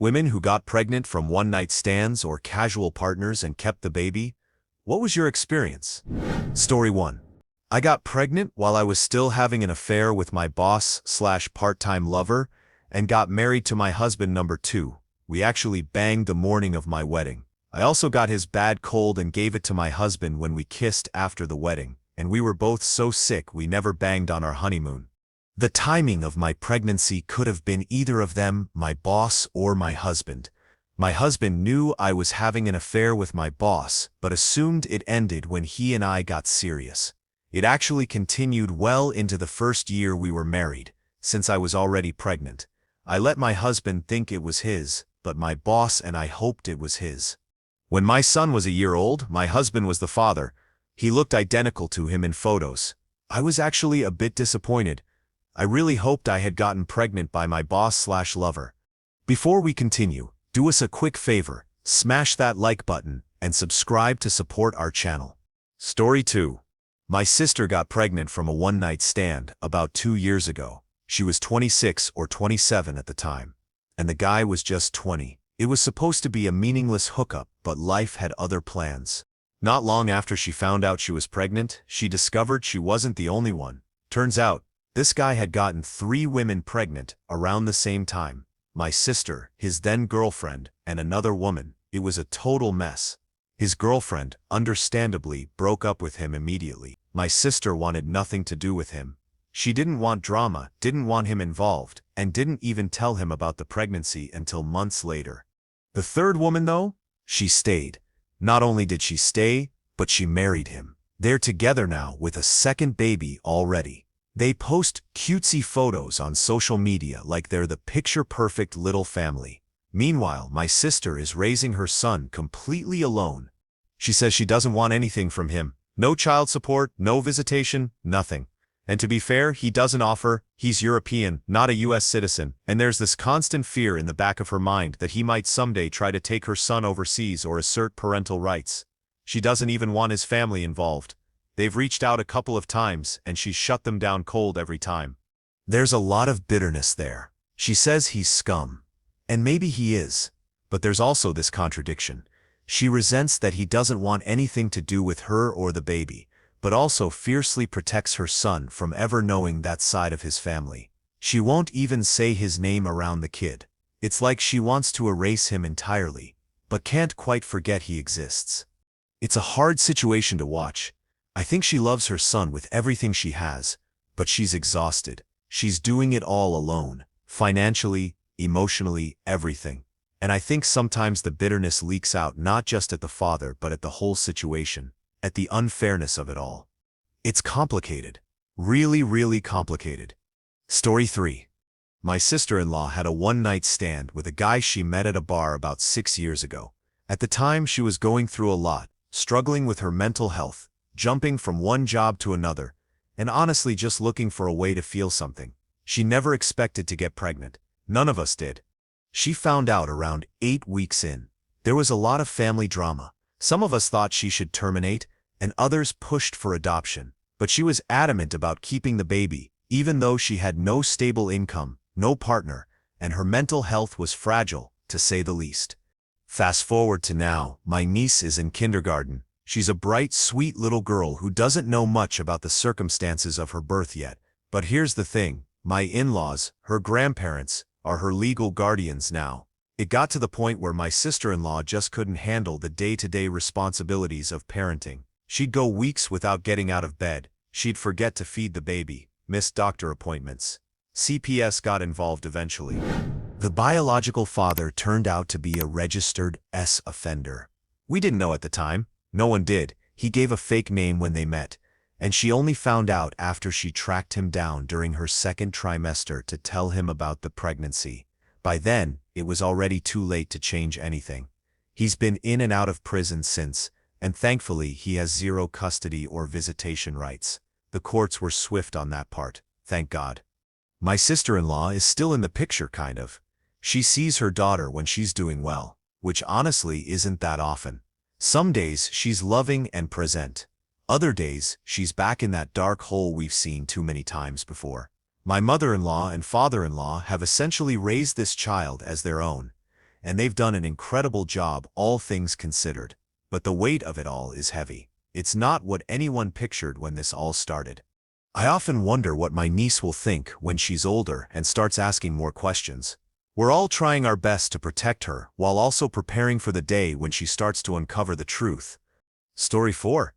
Women who got pregnant from one-night stands or casual partners and kept the baby? What was your experience? Story 1. I got pregnant while I was still having an affair with my boss/part-time lover and got married to my husband number 2. We actually banged the morning of my wedding. I also got his bad cold and gave it to my husband when we kissed after the wedding, and we were both so sick we never banged on our honeymoon. The timing of my pregnancy could have been either of them, my boss or my husband. My husband knew I was having an affair with my boss, but assumed it ended when he and I got serious. It actually continued well into the first year we were married, since I was already pregnant. I let my husband think it was his, but my boss and I hoped it was his. When my son was a year old, my husband was the father. He looked identical to him in photos. I was actually a bit disappointed. I really hoped I had gotten pregnant by my boss/lover. Before we continue, do us a quick favor, smash that like button and subscribe to support our channel. Story 2. My sister got pregnant from a one-night stand about 2 years ago. She was 26 or 27 at the time, and the guy was just 20. It was supposed to be a meaningless hookup, but life had other plans. Not long after she found out she was pregnant, she discovered she wasn't the only one. Turns out, this guy had gotten 3 women pregnant around the same time. My sister, his then-girlfriend, and another woman. It was a total mess. His girlfriend, understandably, broke up with him immediately. My sister wanted nothing to do with him. She didn't want drama, didn't want him involved, and didn't even tell him about the pregnancy until months later. The third woman, though? She stayed. Not only did she stay, but she married him. They're together now with a second baby already. They post cutesy photos on social media like they're the picture-perfect little family. Meanwhile, my sister is raising her son completely alone. She says she doesn't want anything from him. No child support, no visitation, nothing. And to be fair, he doesn't offer. He's European, not a US citizen, and there's this constant fear in the back of her mind that he might someday try to take her son overseas or assert parental rights. She doesn't even want his family involved. They've reached out a couple of times, and she's shut them down cold every time. There's a lot of bitterness there. She says he's scum. And maybe he is. But there's also this contradiction. She resents that he doesn't want anything to do with her or the baby, but also fiercely protects her son from ever knowing that side of his family. She won't even say his name around the kid. It's like she wants to erase him entirely, but can't quite forget he exists. It's a hard situation to watch. I think she loves her son with everything she has, but she's exhausted. She's doing it all alone, financially, emotionally, everything. And I think sometimes the bitterness leaks out not just at the father but at the whole situation, at the unfairness of it all. It's complicated. Really, really complicated. Story 3. My sister-in-law had a one-night stand with a guy she met at a bar about 6 years ago. At the time, she was going through a lot, struggling with her mental health, jumping from one job to another, and honestly just looking for a way to feel something. She never expected to get pregnant. None of us did. She found out around 8 weeks in. There was a lot of family drama. Some of us thought she should terminate, and others pushed for adoption. But she was adamant about keeping the baby, even though she had no stable income, no partner, and her mental health was fragile, to say the least. Fast forward to now, my niece is in kindergarten. She's a bright, sweet little girl who doesn't know much about the circumstances of her birth yet. But here's the thing, my in-laws, her grandparents, are her legal guardians now. It got to the point where my sister-in-law just couldn't handle the day-to-day responsibilities of parenting. She'd go weeks without getting out of bed. She'd forget to feed the baby, miss doctor appointments. CPS got involved eventually. The biological father turned out to be a registered S offender. We didn't know at the time. No one did. He gave a fake name when they met, and she only found out after she tracked him down during her second trimester to tell him about the pregnancy. By then, it was already too late to change anything. He's been in and out of prison since, and thankfully he has 0 custody or visitation rights. The courts were swift on that part, thank God. My sister-in-law is still in the picture, kind of. She sees her daughter when she's doing well, which honestly isn't that often. Some days she's loving and present. Other days she's back in that dark hole we've seen too many times before. My mother-in-law and father-in-law have essentially raised this child as their own, and they've done an incredible job, all things considered. But the weight of it all is heavy. It's not what anyone pictured when this all started. I often wonder what my niece will think when she's older and starts asking more questions. We're all trying our best to protect her while also preparing for the day when she starts to uncover the truth. Story 4.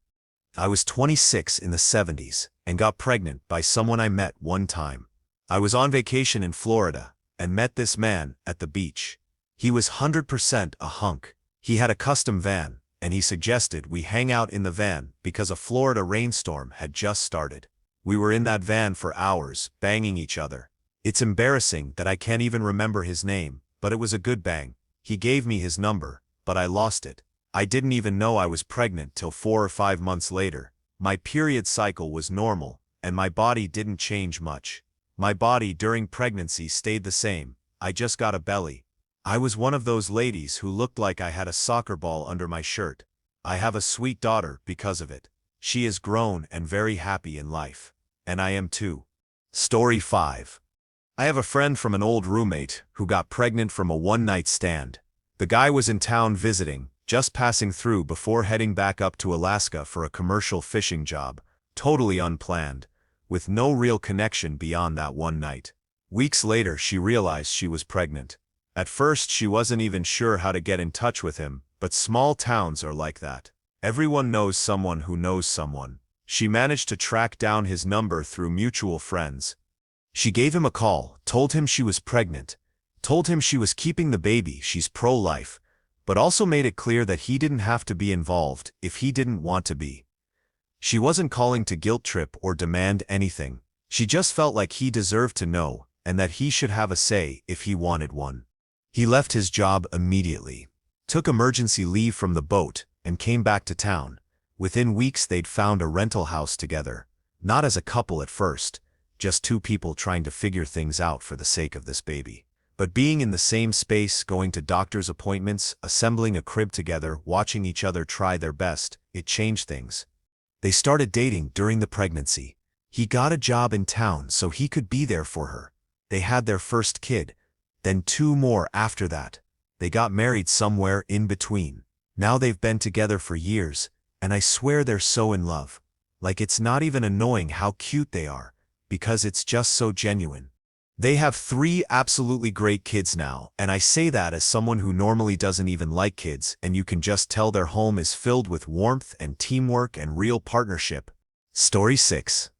I was 26 in the 70s and got pregnant by someone I met one time. I was on vacation in Florida and met this man at the beach. He was 100% a hunk. He had a custom van, and he suggested we hang out in the van because a Florida rainstorm had just started. We were in that van for hours, banging each other. It's embarrassing that I can't even remember his name, but it was a good bang. He gave me his number, but I lost it. I didn't even know I was pregnant till 4 or 5 months later. My period cycle was normal, and my body didn't change much. My body during pregnancy stayed the same. I just got a belly. I was one of those ladies who looked like I had a soccer ball under my shirt. I have a sweet daughter because of it. She is grown and very happy in life. And I am too. Story 5. I have a friend from an old roommate who got pregnant from a one-night stand. The guy was in town visiting, just passing through before heading back up to Alaska for a commercial fishing job, totally unplanned, with no real connection beyond that one night. Weeks later, she realized she was pregnant. At first, she wasn't even sure how to get in touch with him, but small towns are like that. Everyone knows someone who knows someone. She managed to track down his number through mutual friends. She gave him a call, told him she was pregnant, told him she was keeping the baby, she's pro-life, but also made it clear that he didn't have to be involved if he didn't want to be. She wasn't calling to guilt trip or demand anything. She just felt like he deserved to know, and that he should have a say if he wanted one. He left his job immediately, took emergency leave from the boat, and came back to town. Within weeks they'd found a rental house together, not as a couple at first, just two people trying to figure things out for the sake of this baby. But being in the same space, going to doctor's appointments, assembling a crib together, watching each other try their best, it changed things. They started dating during the pregnancy. He got a job in town so he could be there for her. They had their first kid, then 2 more after that. They got married somewhere in between. Now they've been together for years, and I swear they're so in love. Like it's not even annoying how cute they are, because it's just so genuine. They have 3 absolutely great kids now, and I say that as someone who normally doesn't even like kids, and you can just tell their home is filled with warmth and teamwork and real partnership. Story 6.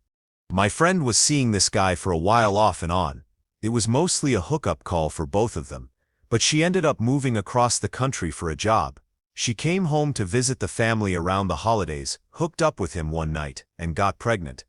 My friend was seeing this guy for a while off and on. It was mostly a hookup call for both of them, but she ended up moving across the country for a job. She came home to visit the family around the holidays, hooked up with him one night, and got pregnant.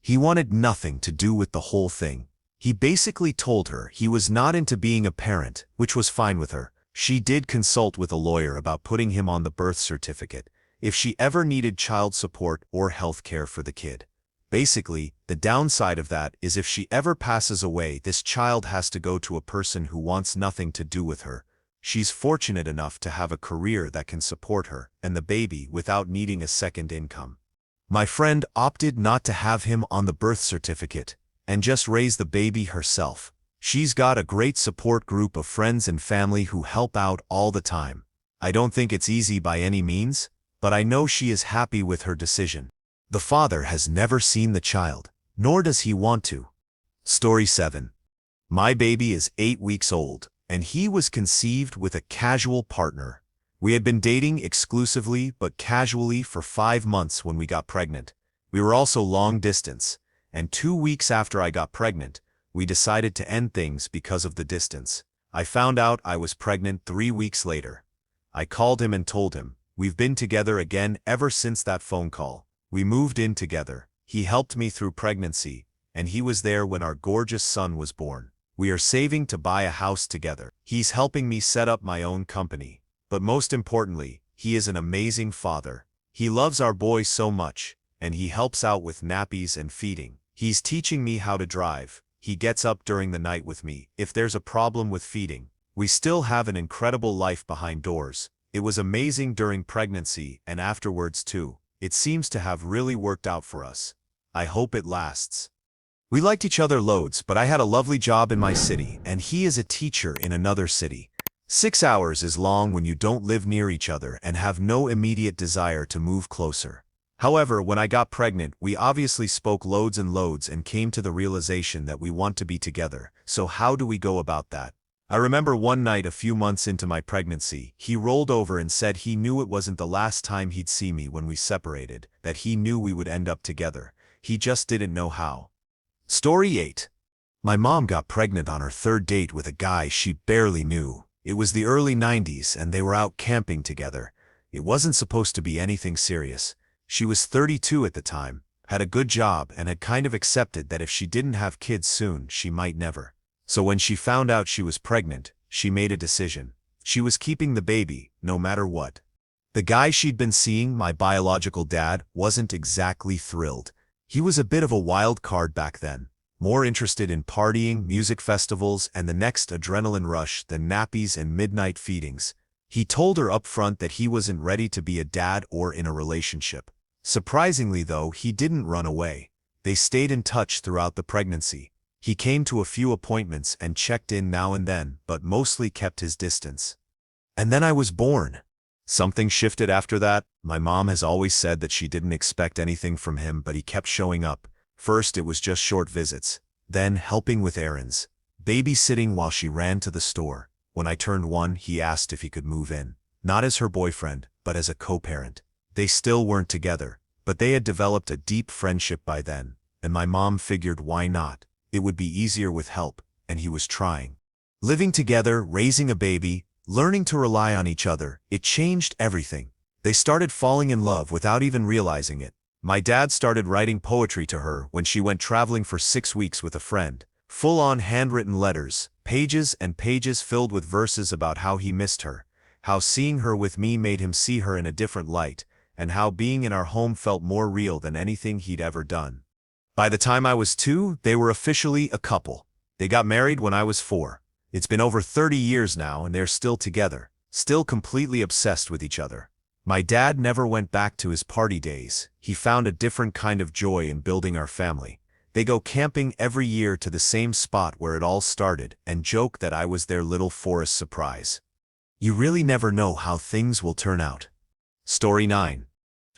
He wanted nothing to do with the whole thing. He basically told her he was not into being a parent, which was fine with her. She did consult with a lawyer about putting him on the birth certificate if she ever needed child support or health care for the kid. Basically, the downside of that is if she ever passes away, this child has to go to a person who wants nothing to do with her. She's fortunate enough to have a career that can support her and the baby without needing a second income. My friend opted not to have him on the birth certificate and just raise the baby herself. She's got a great support group of friends and family who help out all the time. I don't think it's easy by any means, but I know she is happy with her decision. The father has never seen the child, nor does he want to. Story 7. My baby is 8 weeks old, and he was conceived with a casual partner. We had been dating exclusively but casually for 5 months when we got pregnant. We were also long distance, and 2 weeks after I got pregnant, we decided to end things because of the distance. I found out I was pregnant 3 weeks later. I called him and told him. We've been together again ever since that phone call. We moved in together. He helped me through pregnancy, and he was there when our gorgeous son was born. We are saving to buy a house together. He's helping me set up my own company. But most importantly, he is an amazing father. He loves our boy so much, and he helps out with nappies and feeding. He's teaching me how to drive. He gets up during the night with me if there's a problem with feeding. We still have an incredible life behind doors. It was amazing during pregnancy and afterwards too. It seems to have really worked out for us. I hope it lasts. We liked each other loads, but I had a lovely job in my city, and he is a teacher in another city. 6 hours is long when you don't live near each other and have no immediate desire to move closer. However, when I got pregnant, we obviously spoke loads and loads and came to the realization that we want to be together. So how do we go about that? I remember one night a few months into my pregnancy, he rolled over and said he knew it wasn't the last time he'd see me when we separated, that he knew we would end up together. He just didn't know how. Story 8. My mom got pregnant on her third date with a guy she barely knew. It was the early 90s and they were out camping together. It wasn't supposed to be anything serious. She was 32 at the time, had a good job, and had kind of accepted that if she didn't have kids soon, she might never. So when she found out she was pregnant, she made a decision. She was keeping the baby, no matter what. The guy she'd been seeing, my biological dad, wasn't exactly thrilled. He was a bit of a wild card back then, more interested in partying, music festivals, and the next adrenaline rush than nappies and midnight feedings. He told her up front that he wasn't ready to be a dad or in a relationship. Surprisingly though, he didn't run away. They stayed in touch throughout the pregnancy. He came to a few appointments and checked in now and then, but mostly kept his distance. And then I was born. Something shifted after that. My mom has always said that she didn't expect anything from him, but he kept showing up. First, it was just short visits, then helping with errands, babysitting while she ran to the store. When I turned 1, he asked if he could move in, not as her boyfriend, but as a co-parent. They still weren't together, but they had developed a deep friendship by then, and my mom figured why not? It would be easier with help, and he was trying. Living together, raising a baby, learning to rely on each other, it changed everything. They started falling in love without even realizing it. My dad started writing poetry to her when she went traveling for 6 weeks with a friend. Full-on handwritten letters, pages and pages filled with verses about how he missed her, how seeing her with me made him see her in a different light, and how being in our home felt more real than anything he'd ever done. By the time I was 2, they were officially a couple. They got married when I was 4. It's been over 30 years now and they're still together, still completely obsessed with each other. My dad never went back to his party days. He found a different kind of joy in building our family. They go camping every year to the same spot where it all started and joke that I was their little forest surprise. You really never know how things will turn out. Story 9.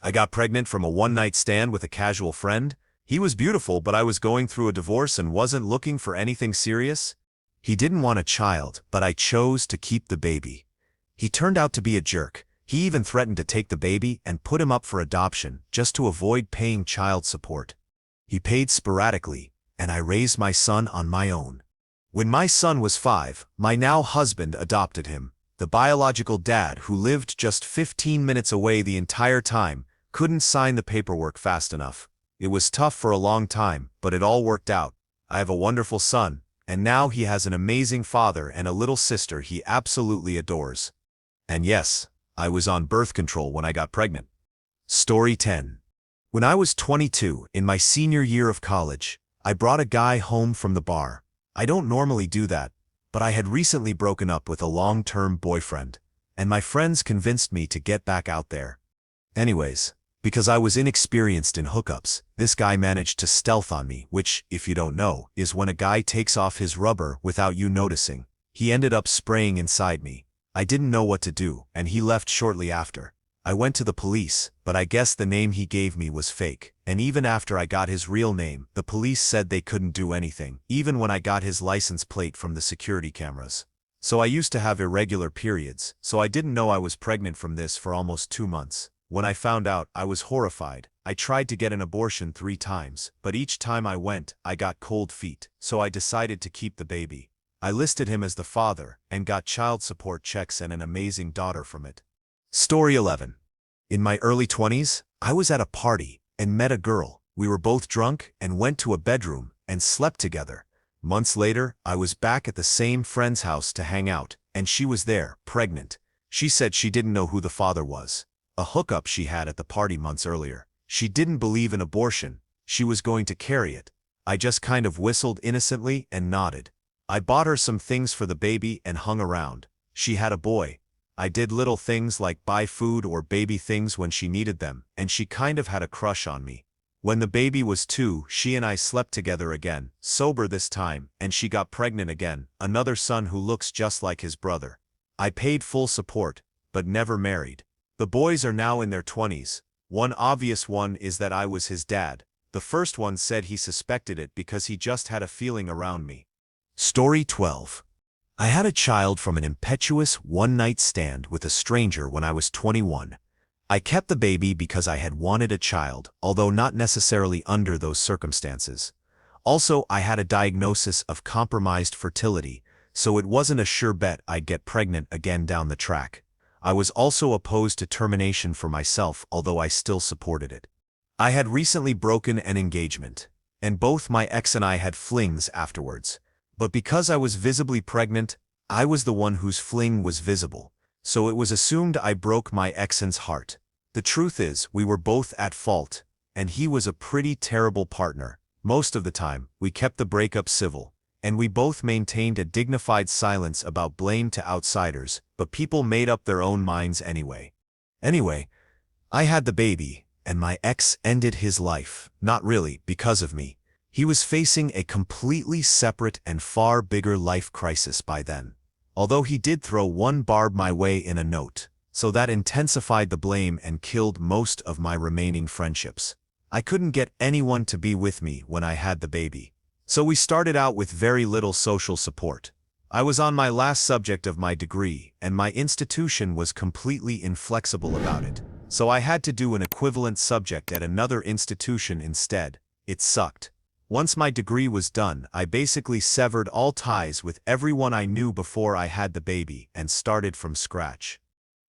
I got pregnant from a one-night stand with a casual friend. He was beautiful, but I was going through a divorce and wasn't looking for anything serious. He didn't want a child, but I chose to keep the baby. He turned out to be a jerk. He even threatened to take the baby and put him up for adoption just to avoid paying child support. He paid sporadically, and I raised my son on my own. When my son was 5, my now husband adopted him. The biological dad, who lived just 15 minutes away the entire time, couldn't sign the paperwork fast enough. It was tough for a long time, but it all worked out. I have a wonderful son, and now he has an amazing father and a little sister he absolutely adores. And yes, I was on birth control when I got pregnant. Story 10. When I was 22, in my senior year of college, I brought a guy home from the bar. I don't normally do that, but I had recently broken up with a long-term boyfriend, and my friends convinced me to get back out there. Anyways, because I was inexperienced in hookups, this guy managed to stealth on me, which, if you don't know, is when a guy takes off his rubber without you noticing. He ended up spraying inside me. I didn't know what to do, and he left shortly after. I went to the police, but I guess the name he gave me was fake, and even after I got his real name, the police said they couldn't do anything, even when I got his license plate from the security cameras. So I used to have irregular periods, so I didn't know I was pregnant from this for almost 2 months. When I found out, I was horrified. I tried to get an abortion 3 times, but each time I went, I got cold feet, so I decided to keep the baby. I listed him as the father, and got child support checks and an amazing daughter from it. Story 11. In my early 20s, I was at a party, and met a girl. We were both drunk, and went to a bedroom, and slept together. Months later, I was back at the same friend's house to hang out, and she was there, pregnant. She said she didn't know who the father was. A hookup she had at the party months earlier. She didn't believe in abortion. She was going to carry it. I just kind of whistled innocently and nodded. I bought her some things for the baby and hung around. She had a boy. I did little things like buy food or baby things when she needed them, and she kind of had a crush on me. When the baby was 2, she and I slept together again, sober this time, and she got pregnant again, another son who looks just like his brother. I paid full support, but never married. The boys are now in their 20s. One obvious one is that I was his dad. The first one said he suspected it because he just had a feeling around me. Story 12. I had a child from an impetuous one-night stand with a stranger when I was 21. I kept the baby because I had wanted a child, although not necessarily under those circumstances. Also, I had a diagnosis of compromised fertility, so it wasn't a sure bet I'd get pregnant again down the track. I was also opposed to termination for myself, although I still supported it. I had recently broken an engagement, and both my ex and I had flings afterwards. But because I was visibly pregnant, I was the one whose fling was visible, so it was assumed I broke my ex's heart. The truth is, we were both at fault, and he was a pretty terrible partner. Most of the time, we kept the breakup civil, and we both maintained a dignified silence about blame to outsiders, but people made up their own minds anyway. Anyway, I had the baby, and my ex ended his life, not really because of me. He was facing a completely separate and far bigger life crisis by then. Although he did throw one barb my way in a note, so that intensified the blame and killed most of my remaining friendships. I couldn't get anyone to be with me when I had the baby. So we started out with very little social support. I was on my last subject of my degree, and my institution was completely inflexible about it. So I had to do an equivalent subject at another institution instead. It sucked. Once my degree was done, I basically severed all ties with everyone I knew before I had the baby and started from scratch.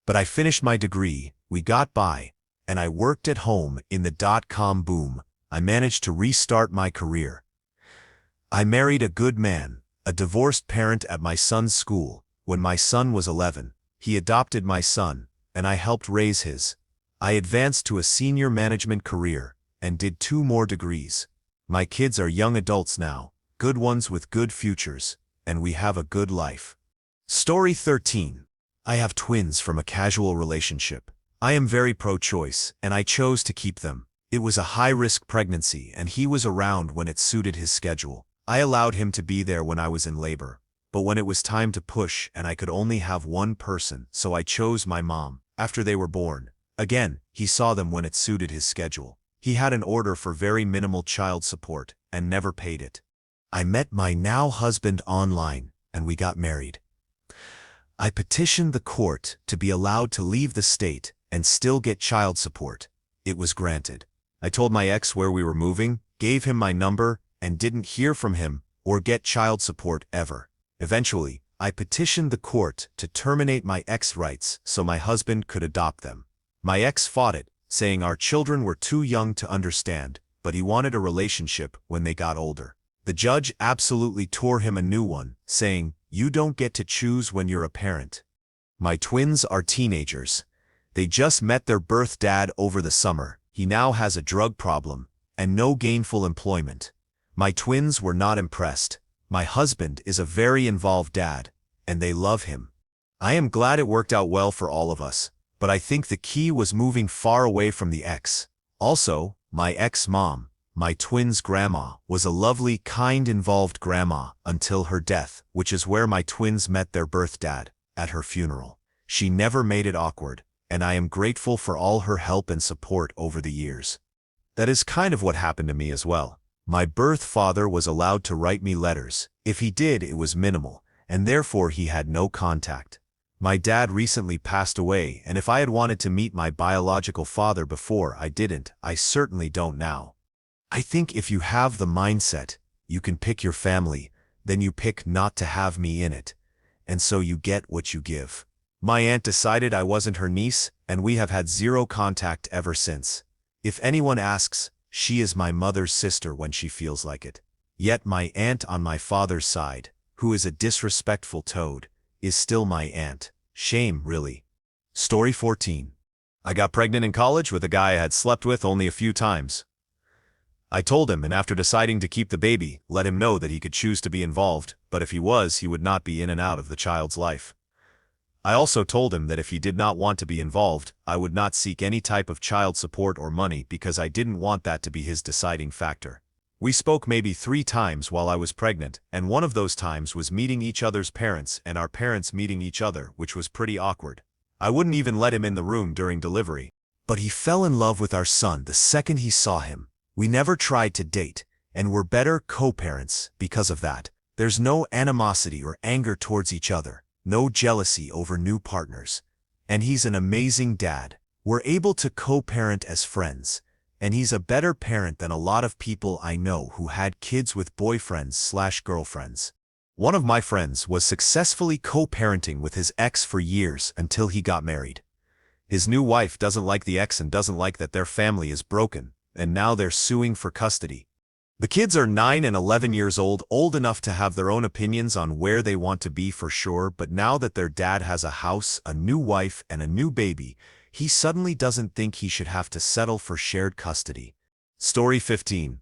But I finished my degree, we got by, and I worked at home in the dot-com boom. I managed to restart my career. I married a good man, a divorced parent at my son's school. When my son was 11, he adopted my son, and I helped raise his. I advanced to a senior management career and did 2 more degrees. My kids are young adults now, good ones with good futures, and we have a good life. Story 13. I have twins from a casual relationship. I am very pro-choice, and I chose to keep them. It was a high-risk pregnancy, and he was around when it suited his schedule. I allowed him to be there when I was in labor, but when it was time to push and I could only have one person, so I chose my mom. After they were born, again, he saw them when it suited his schedule. He had an order for very minimal child support and never paid it. I met my now husband online, and we got married. I petitioned the court to be allowed to leave the state and still get child support. It was granted. I told my ex where we were moving, gave him my number, and didn't hear from him or get child support ever. Eventually, I petitioned the court to terminate my ex's rights so my husband could adopt them. My ex fought it, saying our children were too young to understand, but he wanted a relationship when they got older. The judge absolutely tore him a new one, saying, "You don't get to choose when you're a parent." My twins are teenagers. They just met their birth dad over the summer. He now has a drug problem and no gainful employment. My twins were not impressed. My husband is a very involved dad, and they love him. I am glad it worked out well for all of us, but I think the key was moving far away from the ex. Also, my ex-mom, my twins' grandma, was a lovely, kind, involved grandma until her death, which is where my twins met their birth dad, at her funeral. She never made it awkward, and I am grateful for all her help and support over the years. That is kind of what happened to me as well. My birth father was allowed to write me letters. If he did, it was minimal, and therefore he had no contact. My dad recently passed away, and if I had wanted to meet my biological father before, I didn't. I certainly don't now. I think if you have the mindset, you can pick your family, then you pick not to have me in it, and so you get what you give. My aunt decided I wasn't her niece, and we have had zero contact ever since. If anyone asks, she is my mother's sister when she feels like it. Yet my aunt on my father's side, who is a disrespectful toad, is still my aunt. Shame, really. Story 14. I got pregnant in college with a guy I had slept with only a few times. I told him, and after deciding to keep the baby, let him know that he could choose to be involved, but if he was, he would not be in and out of the child's life. I also told him that if he did not want to be involved, I would not seek any type of child support or money because I didn't want that to be his deciding factor. We spoke maybe 3 times while I was pregnant, and one of those times was meeting each other's parents and our parents meeting each other, which was pretty awkward. I wouldn't even let him in the room during delivery. But he fell in love with our son the second he saw him. We never tried to date, and we're better co-parents because of that. There's no animosity or anger towards each other, no jealousy over new partners. And he's an amazing dad. We're able to co-parent as friends, and he's a better parent than a lot of people I know who had kids with boyfriends/girlfriends. One of my friends was successfully co-parenting with his ex for years until he got married. His new wife doesn't like the ex and doesn't like that their family is broken, and now they're suing for custody. The kids are 9 and 11 years old enough to have their own opinions on where they want to be for sure, but now that their dad has a house, a new wife, and a new baby, he suddenly doesn't think he should have to settle for shared custody. Story 15.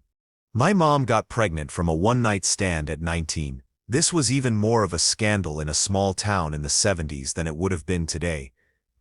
My mom got pregnant from a one-night stand at 19. This was even more of a scandal in a small town in the 70s than it would have been today.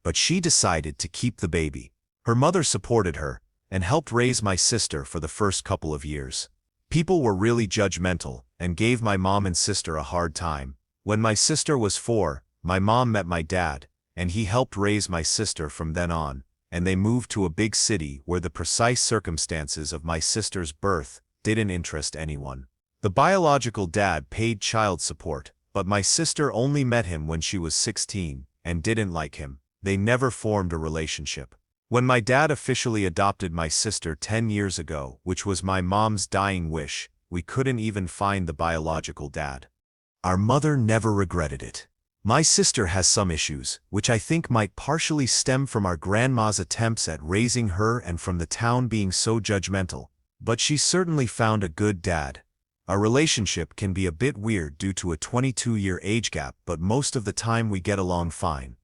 But she decided to keep the baby. Her mother supported her and helped raise my sister for the first couple of years. People were really judgmental and gave my mom and sister a hard time. When my sister was 4, my mom met my dad, and he helped raise my sister from then on, and they moved to a big city where the precise circumstances of my sister's birth didn't interest anyone. The biological dad paid child support, but my sister only met him when she was 16 and didn't like him. They never formed a relationship. When my dad officially adopted my sister 10 years ago, which was my mom's dying wish, we couldn't even find the biological dad. Our mother never regretted it. My sister has some issues, which I think might partially stem from our grandma's attempts at raising her and from the town being so judgmental, but she certainly found a good dad. Our relationship can be a bit weird due to a 22-year age gap, but most of the time we get along fine.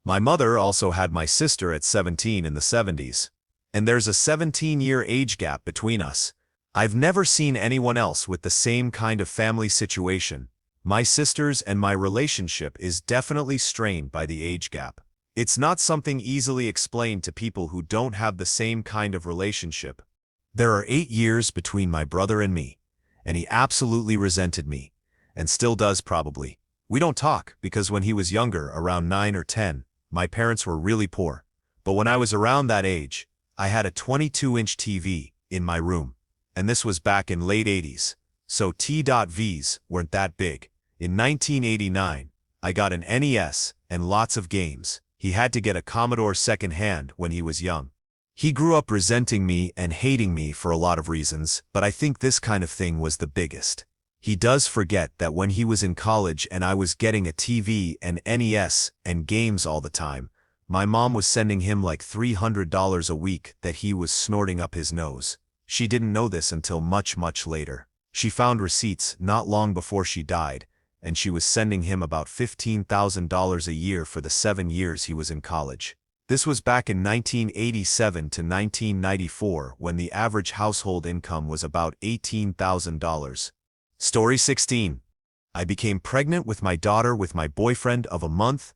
My mother also had my sister at 17 in the 70s, and there's a 17-year age gap between us. I've never seen anyone else with the same kind of family situation. My sister's and my relationship is definitely strained by the age gap. It's not something easily explained to people who don't have the same kind of relationship. There are 8 years between my brother and me, and he absolutely resented me, and still does probably. We don't talk because when he was younger, around 9 or 10, my parents were really poor. But when I was around that age, I had a 22-inch TV in my room, and this was back in late 80s, so TVs weren't that big. In 1989, I got an NES and lots of games. He had to get a Commodore second-hand when he was young. He grew up resenting me and hating me for a lot of reasons, but I think this kind of thing was the biggest. He does forget that when he was in college and I was getting a TV and NES and games all the time, my mom was sending him like $300 a week that he was snorting up his nose. She didn't know this until much later. She found receipts not long before she died, and she was sending him about $15,000 a year for the 7 years he was in college. This was back in 1987 to 1994 when the average household income was about $18,000. Story 16. I became pregnant with my daughter with my boyfriend of a month.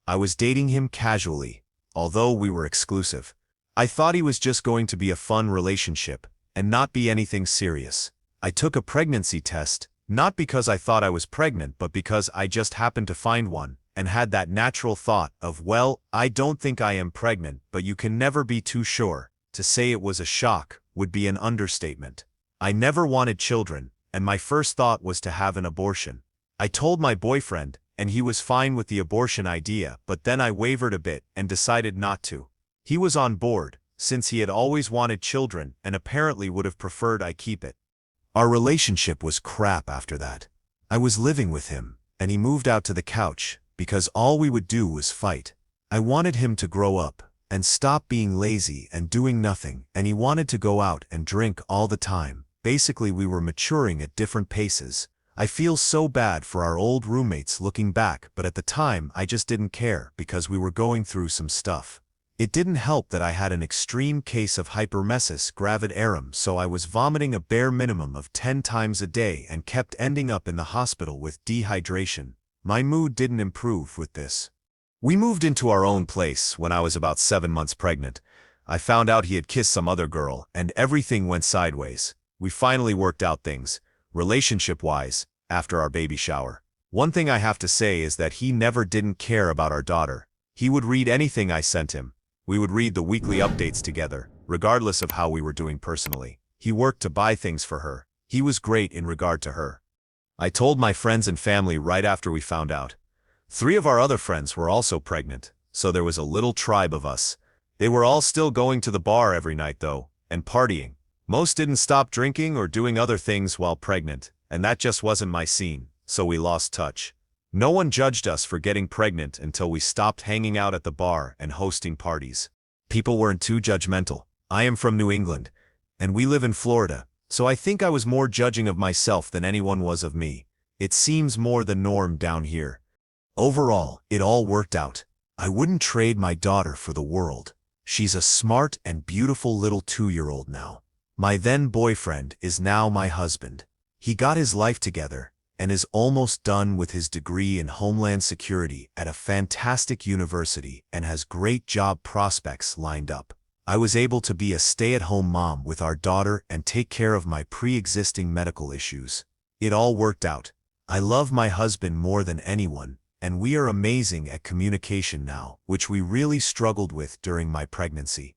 I was dating him casually, although we were exclusive. I thought he was just going to be a fun relationship and not be anything serious. I took a pregnancy test, not because I thought I was pregnant, but because I just happened to find one and had that natural thought of, well, I don't think I am pregnant, but you can never be too sure. To say it was a shock would be an understatement. I never wanted children, and my first thought was to have an abortion. I told my boyfriend, and he was fine with the abortion idea, but then I wavered a bit and decided not to. He was on board, since he had always wanted children and apparently would have preferred I keep it. Our relationship was crap after that. I was living with him, and he moved out to the couch, because all we would do was fight. I wanted him to grow up and stop being lazy and doing nothing, and he wanted to go out and drink all the time. Basically, we were maturing at different paces. I feel so bad for our old roommates looking back, but at the time I just didn't care because we were going through some stuff. It didn't help that I had an extreme case of hyperemesis gravidarum, so I was vomiting a bare minimum of 10 times a day and kept ending up in the hospital with dehydration. My mood didn't improve with this. We moved into our own place when I was about 7 months pregnant. I found out he had kissed some other girl, and everything went sideways. We finally worked out things, relationship-wise, after our baby shower. One thing I have to say is that he never didn't care about our daughter. He would read anything I sent him. We would read the weekly updates together, regardless of how we were doing personally. He worked to buy things for her. He was great in regard to her. I told my friends and family right after we found out. 3 of our other friends were also pregnant, so there was a little tribe of us. They were all still going to the bar every night though, and partying. Most didn't stop drinking or doing other things while pregnant, and that just wasn't my scene, so we lost touch. No one judged us for getting pregnant until we stopped hanging out at the bar and hosting parties. People weren't too judgmental. I am from New England, and we live in Florida, so I think I was more judging of myself than anyone was of me. It seems more the norm down here. Overall, it all worked out. I wouldn't trade my daughter for the world. She's a smart and beautiful little 2-year-old now. My then boyfriend is now my husband. He got his life together and is almost done with his degree in Homeland Security at a fantastic university and has great job prospects lined up. I was able to be a stay-at-home mom with our daughter and take care of my pre-existing medical issues. It all worked out. I love my husband more than anyone, and we are amazing at communication now, which we really struggled with during my pregnancy.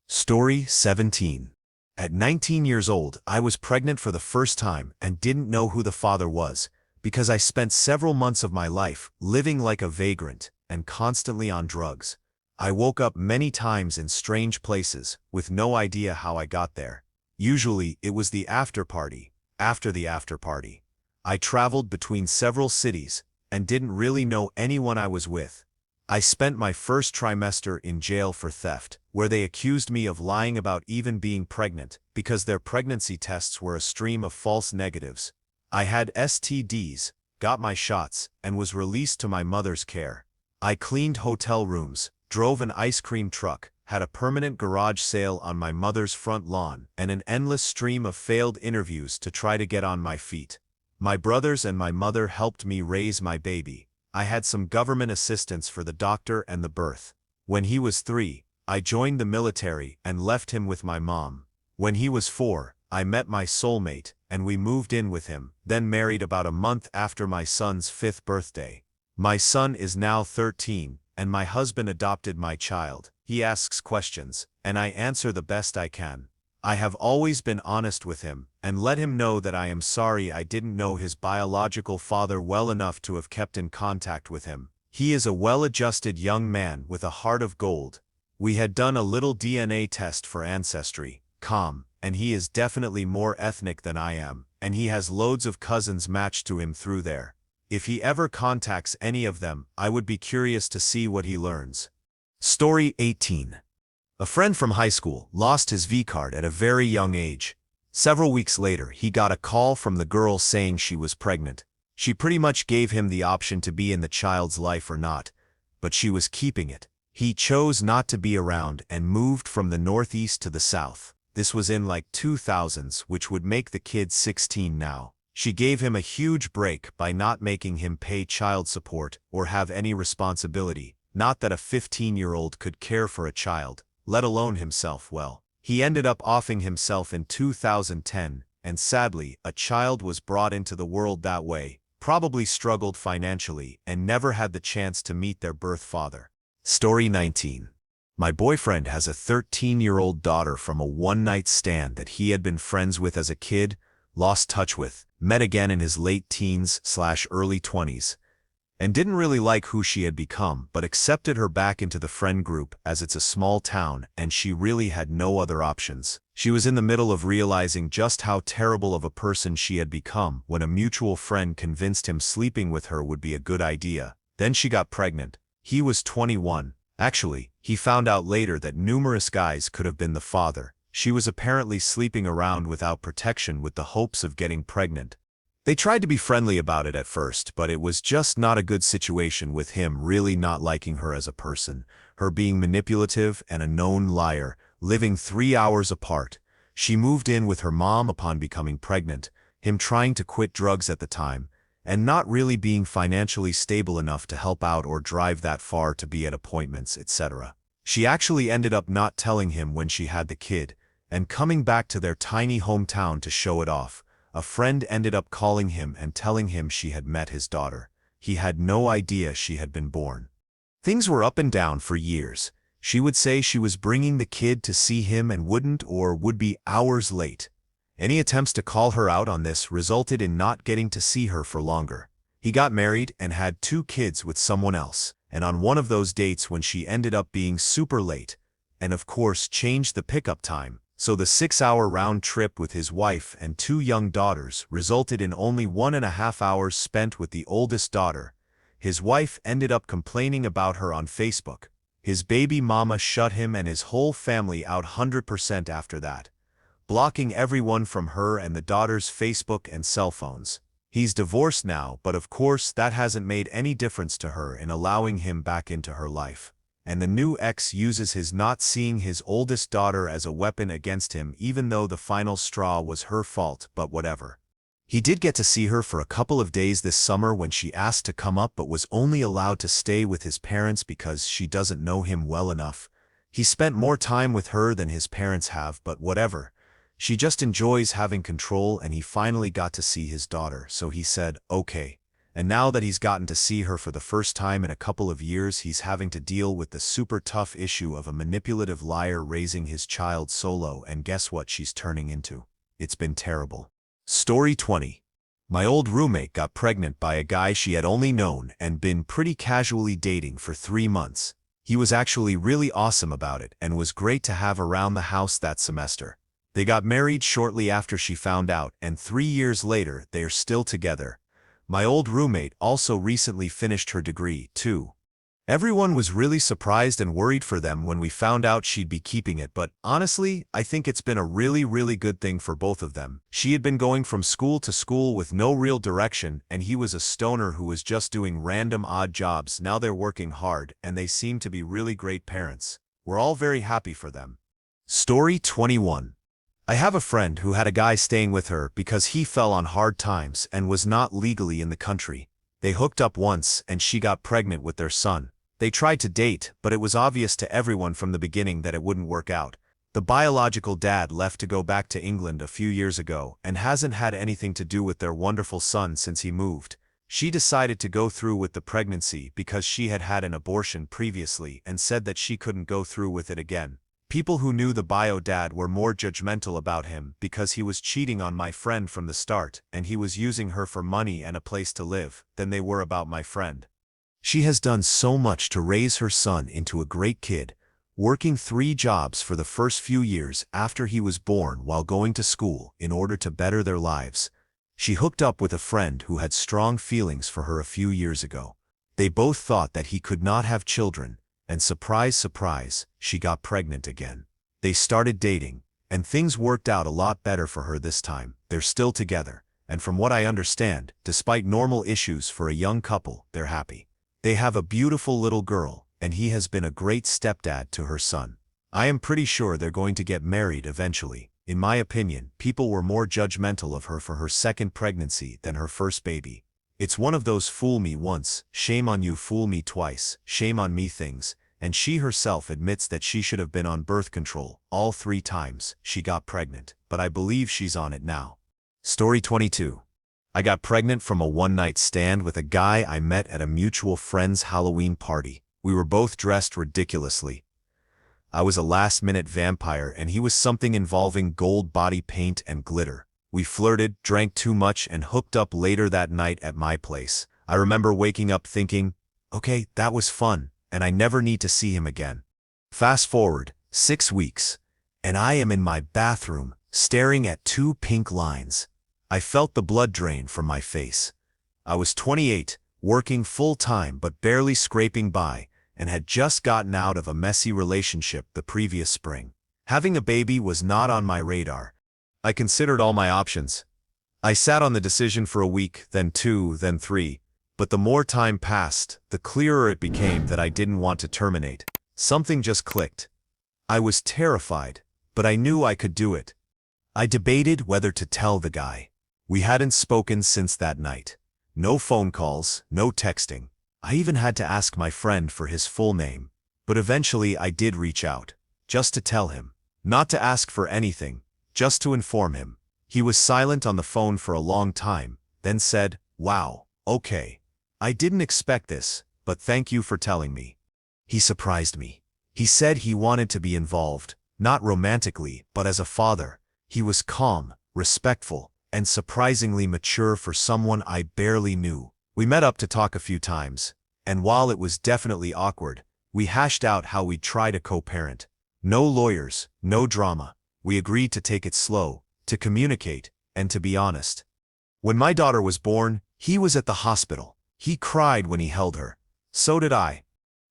Story 17. At 19 years old, I was pregnant for the first time and didn't know who the father was, because I spent several months of my life living like a vagrant and constantly on drugs. I woke up many times in strange places, with no idea how I got there. Usually, it was the after party, after the after party. I traveled between several cities, and didn't really know anyone I was with. I spent my first trimester in jail for theft, where they accused me of lying about even being pregnant, because their pregnancy tests were a stream of false negatives. I had STDs, got my shots, and was released to my mother's care. I cleaned hotel rooms, drove an ice cream truck, had a permanent garage sale on my mother's front lawn, and an endless stream of failed interviews to try to get on my feet. My brothers and my mother helped me raise my baby. I had some government assistance for the doctor and the birth. When he was 3, I joined the military and left him with my mom. When he was 4, I met my soulmate, and we moved in with him, then married about a month after my son's 5th birthday. My son is now 13, and my husband adopted my child. He asks questions, and I answer the best I can. I have always been honest with him, and let him know that I am sorry I didn't know his biological father well enough to have kept in contact with him. He is a well-adjusted young man with a heart of gold. We had done a little DNA test for ancestry, and he is definitely more ethnic than I am, and he has loads of cousins matched to him through there. If he ever contacts any of them, I would be curious to see what he learns. Story 18. A friend from high school lost his V-card at a very young age. Several weeks later, he got a call from the girl saying she was pregnant. She pretty much gave him the option to be in the child's life or not, but she was keeping it. He chose not to be around and moved from the Northeast to the South. This was in like 2000s, which would make the kid 16 now. She gave him a huge break by not making him pay child support or have any responsibility. Not that a 15-year-old could care for a child, let alone himself well. He ended up offing himself in 2010, and sadly, a child was brought into the world that way, probably struggled financially, and never had the chance to meet their birth father. Story 19. My boyfriend has a 13-year-old daughter from a one-night stand that he had been friends with as a kid, lost touch with, met again in his late teens/early 20s, and didn't really like who she had become, but accepted her back into the friend group as it's a small town and she really had no other options. She was in the middle of realizing just how terrible of a person she had become when a mutual friend convinced him sleeping with her would be a good idea. Then she got pregnant. He was 21. Actually, he found out later that numerous guys could have been the father. She was apparently sleeping around without protection with the hopes of getting pregnant. They tried to be friendly about it at first, but it was just not a good situation with him really not liking her as a person, her being manipulative and a known liar, living 3 hours apart. She moved in with her mom upon becoming pregnant, him trying to quit drugs at the time, and not really being financially stable enough to help out or drive that far to be at appointments, etc. She actually ended up not telling him when she had the kid, and coming back to their tiny hometown to show it off, a friend ended up calling him and telling him she had met his daughter. He had no idea she had been born. Things were up and down for years. She would say she was bringing the kid to see him and wouldn't or would be hours late. Any attempts to call her out on this resulted in not getting to see her for longer. He got married and had 2 kids with someone else, and on one of those dates when she ended up being super late, and of course changed the pickup time, so the 6-hour round trip with his wife and 2 young daughters resulted in only 1.5 hours spent with the oldest daughter. His wife ended up complaining about her on Facebook. His baby mama shut him and his whole family out 100% after that, blocking everyone from her and the daughter's Facebook and cell phones. He's divorced now, but of course that hasn't made any difference to her in allowing him back into her life. And the new ex uses his not seeing his oldest daughter as a weapon against him, even though the final straw was her fault, but whatever. He did get to see her for a couple of days this summer when she asked to come up but was only allowed to stay with his parents because she doesn't know him well enough. He spent more time with her than his parents have, but whatever. She just enjoys having control, and he finally got to see his daughter, so he said, okay. And now that he's gotten to see her for the first time in a couple of years, he's having to deal with the super tough issue of a manipulative liar raising his child solo, and guess what she's turning into? It's been terrible. Story 20. My old roommate got pregnant by a guy she had only known and been pretty casually dating for 3 months. He was actually really awesome about it and was great to have around the house that semester. They got married shortly after she found out, and 3 years later they are still together. My old roommate also recently finished her degree, too. Everyone was really surprised and worried for them when we found out she'd be keeping it, but honestly, I think it's been a really good thing for both of them. She had been going from school to school with no real direction, and he was a stoner who was just doing random odd jobs. Now they're working hard, and they seem to be really great parents. We're all very happy for them. Story 21. I have a friend who had a guy staying with her because he fell on hard times and was not legally in the country. They hooked up once and she got pregnant with their son. They tried to date, but it was obvious to everyone from the beginning that it wouldn't work out. The biological dad left to go back to England a few years ago and hasn't had anything to do with their wonderful son since he moved. She decided to go through with the pregnancy because she had had an abortion previously and said that she couldn't go through with it again. People who knew the bio dad were more judgmental about him because he was cheating on my friend from the start and he was using her for money and a place to live than they were about my friend. She has done so much to raise her son into a great kid, working 3 jobs for the first few years after he was born while going to school in order to better their lives. She hooked up with a friend who had strong feelings for her a few years ago. They both thought that he could not have children, and surprise, surprise, she got pregnant again. They started dating, and things worked out a lot better for her this time. They're still together, and from what I understand, despite normal issues for a young couple, they're happy. They have a beautiful little girl, and he has been a great stepdad to her son. I am pretty sure they're going to get married eventually. In my opinion, people were more judgmental of her for her second pregnancy than her first baby. It's one of those fool me once, shame on you, fool me twice, shame on me things, and she herself admits that she should have been on birth control all 3 times she got pregnant, but I believe she's on it now. Story 22. I got pregnant from a one-night stand with a guy I met at a mutual friend's Halloween party. We were both dressed ridiculously. I was a last-minute vampire and he was something involving gold body paint and glitter. We flirted, drank too much, and hooked up later that night at my place. I remember waking up thinking, okay, that was fun, and I never need to see him again. Fast forward 6 weeks, and I am in my bathroom, staring at 2 pink lines. I felt the blood drain from my face. I was 28, working full-time but barely scraping by, and had just gotten out of a messy relationship the previous spring. Having a baby was not on my radar. I considered all my options. I sat on the decision for a week, then 2, then 3, but the more time passed, the clearer it became that I didn't want to terminate. Something just clicked. I was terrified, but I knew I could do it. I debated whether to tell the guy. We hadn't spoken since that night. No phone calls, no texting. I even had to ask my friend for his full name. But eventually I did reach out, just to tell him. Not to ask for anything, just to inform him. He was silent on the phone for a long time, then said, "Wow, okay. I didn't expect this, but thank you for telling me." He surprised me. He said he wanted to be involved, not romantically, but as a father. He was calm, respectful, and surprisingly mature for someone I barely knew. We met up to talk a few times, and while it was definitely awkward, we hashed out how we'd try to co-parent. No lawyers, no drama. We agreed to take it slow, to communicate, and to be honest. When my daughter was born, he was at the hospital. He cried when he held her. So did I.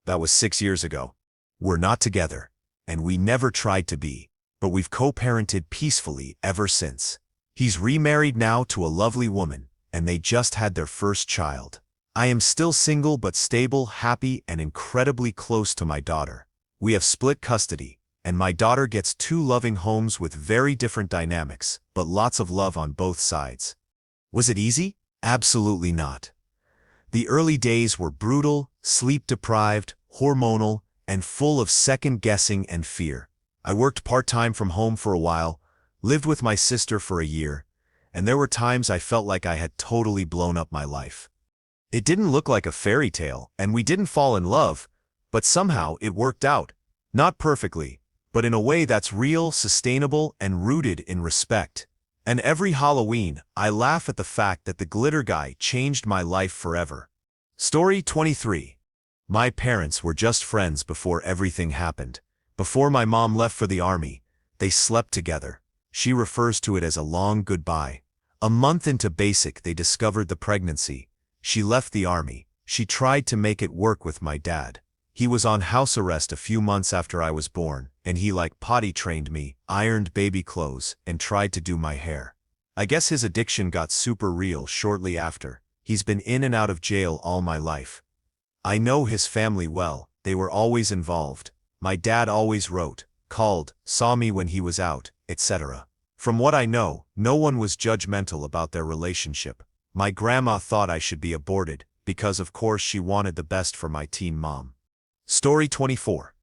That was 6 years ago. We're not together, and we never tried to be, but we've co-parented peacefully ever since. He's remarried now to a lovely woman, and they just had their first child. I am still single but stable, happy, and incredibly close to my daughter. We have split custody, and my daughter gets 2 loving homes with very different dynamics, but lots of love on both sides. Was it easy? Absolutely not. The early days were brutal, sleep-deprived, hormonal, and full of second-guessing and fear. I worked part-time from home for a while, lived with my sister for a year, and there were times I felt like I had totally blown up my life. It didn't look like a fairy tale, and we didn't fall in love, but somehow it worked out. Not perfectly, but in a way that's real, sustainable, and rooted in respect. And every Halloween, I laugh at the fact that the glitter guy changed my life forever. Story 23. My parents were just friends before everything happened. Before my mom left for the army, they slept together. She refers to it as a long goodbye. A month into basic, they discovered the pregnancy. She left the army. She tried to make it work with my dad. He was on house arrest a few months after I was born, and he like potty trained me, ironed baby clothes, and tried to do my hair. I guess his addiction got super real shortly after. He's been in and out of jail all my life. I know his family well. They were always involved. My dad always wrote, called, saw me when he was out, etc. From what I know, no one was judgmental about their relationship. My grandma thought I should be aborted, because of course she wanted the best for my teen mom. Story 24.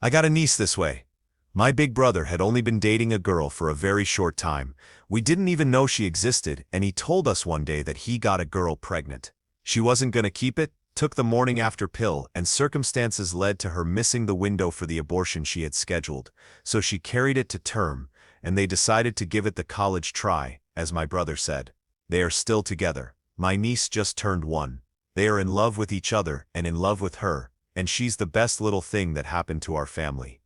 I got a niece this way. My big brother had only been dating a girl for a very short time. We didn't even know she existed, and he told us one day that he got a girl pregnant. She wasn't gonna keep it, took the morning after pill, and circumstances led to her missing the window for the abortion she had scheduled, so she carried it to term, and they decided to give it the college try, as my brother said. They are still together. My niece just turned 1. They are in love with each other and in love with her, and she's the best little thing that happened to our family.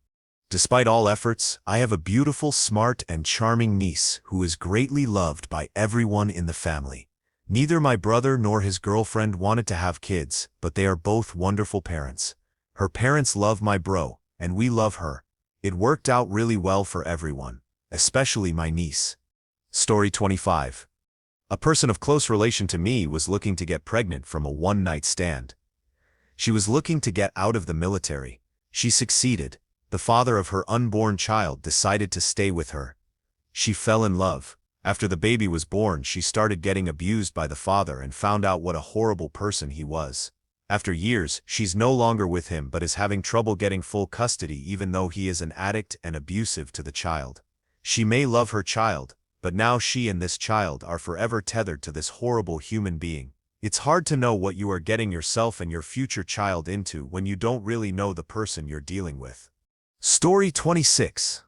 Despite all efforts, I have a beautiful, smart, and charming niece who is greatly loved by everyone in the family. Neither my brother nor his girlfriend wanted to have kids, but they are both wonderful parents. Her parents love my bro, and we love her. It worked out really well for everyone, especially my niece. Story 25. A person of close relation to me was looking to get pregnant from a one-night stand. She was looking to get out of the military. She succeeded. The father of her unborn child decided to stay with her. She fell in love. After the baby was born, she started getting abused by the father and found out what a horrible person he was. After years, she's no longer with him but is having trouble getting full custody even though he is an addict and abusive to the child. She may love her child, but now she and this child are forever tethered to this horrible human being. It's hard to know what you are getting yourself and your future child into when you don't really know the person you're dealing with. Story 26.